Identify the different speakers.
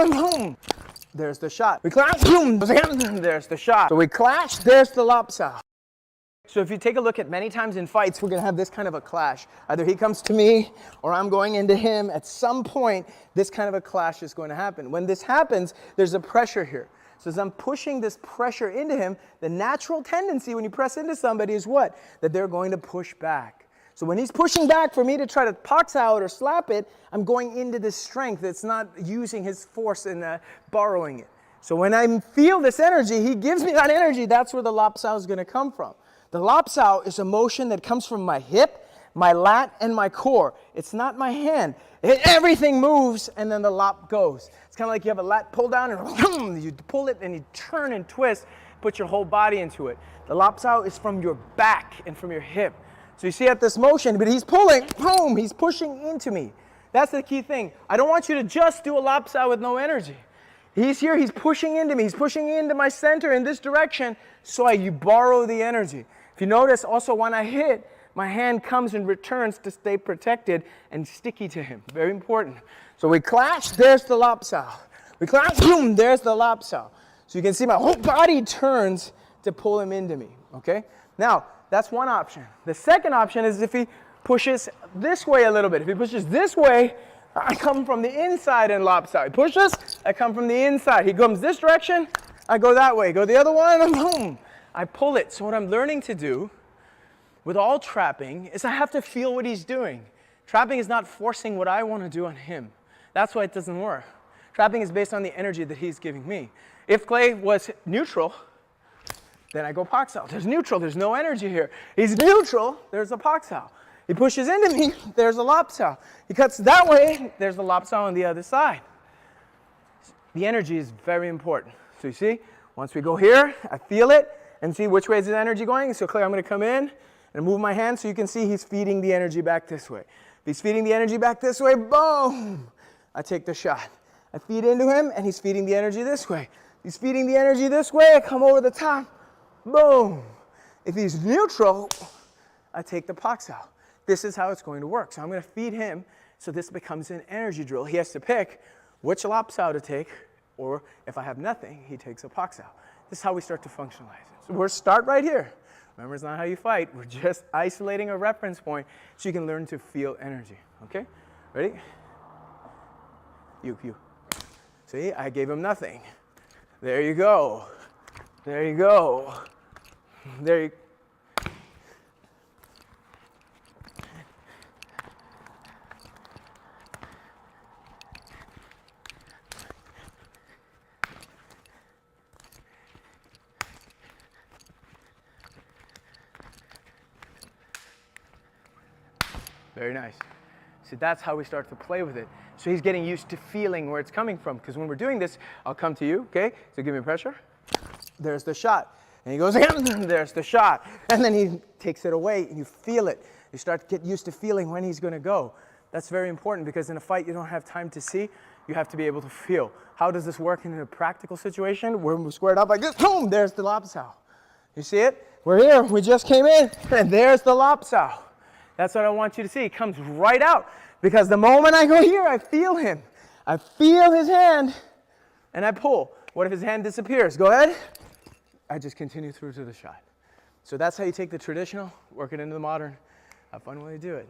Speaker 1: boom. There's the shot. We clash, boom, there's the shot. So we clash, there's the lop sao. So if you take a look at many times in fights, we're gonna have this kind of a clash. Either he comes to me or I'm going into him. At some point, this kind of a clash is going to happen. When this happens, there's a pressure here. So as I'm pushing this pressure into him, the natural tendency when you press into somebody is what? That they're going to push back. So when he's pushing back for me to try to box out or slap it, I'm going into this strength. It's not using his force and borrowing it. So when I feel this energy, he gives me that energy, that's where the lop sao is going to come from. The lop sao is a motion that comes from my hip, my lat, and my core. It's not my hand. Everything moves, and then the lop goes. It's kind of like you have a lat pull down, and you pull it, and you turn and twist, put your whole body into it. The lop sao is from your back and from your hip. So you see at this motion, but he's pulling, boom, he's pushing into me. That's the key thing. I don't want you to just do a lop sao with no energy. He's here, he's pushing into me, he's pushing into my center in this direction, so you borrow the energy. If you notice, also when I hit, my hand comes and returns to stay protected and sticky to him. Very important. So we clash, there's the lop sao. We clash, boom, there's the lop sao. So you can see my whole body turns to pull him into me, okay? Now, that's one option. The second option is if he pushes this way a little bit. If he pushes this way, I come from the inside and lop sao. He pushes, I come from the inside. He comes this direction, I go that way. Go the other one, boom. I pull it. So what I'm learning to do with all trapping is I have to feel what he's doing. Trapping is not forcing what I want to do on him. That's why it doesn't work. Trapping is based on the energy that he's giving me. If Clay was neutral, then I go box out. There's neutral, there's no energy here. He's neutral, there's a box out. He pushes into me, there's a lop sao. He cuts that way, there's the lop sao on the other side. The energy is very important. So you see, once we go here, I feel it, and see which way is the energy going. So clear, I'm going to come in and move my hand so you can see he's feeding the energy back this way. If he's feeding the energy back this way, boom, I take the shot. I feed into him, and he's feeding the energy this way. If he's feeding the energy this way, I come over the top. Boom. If he's neutral, I take the box out. This is how it's going to work. So I'm going to feed him, so this becomes an energy drill. He has to pick which lop sao to take, or if I have nothing, he takes a box out. This is how we start to functionalize it. So we'll start right here. Remember, it's not how you fight. We're just isolating a reference point so you can learn to feel energy. Okay? Ready? You. See, I gave him nothing. There you go. There you go. There you go. Very nice. So that's how we start to play with it. So he's getting used to feeling where it's coming from. Because when we're doing this, I'll come to you, okay? So give me pressure. There's the shot. And he goes again, there's the shot. And then he takes it away, and you feel it. You start to get used to feeling when he's going to go. That's very important, because in a fight, you don't have time to see. You have to be able to feel. How does this work in a practical situation? We're squared up like this. Boom, there's the lop sao. You see it? We're here. We just came in, and there's the lop sao. That's what I want you to see. It comes right out. Because the moment I go here, I feel him. I feel his hand, and I pull. What if his hand disappears? Go ahead. I just continue through to the shot. So that's how you take the traditional, work it into the modern. Have fun while you do it.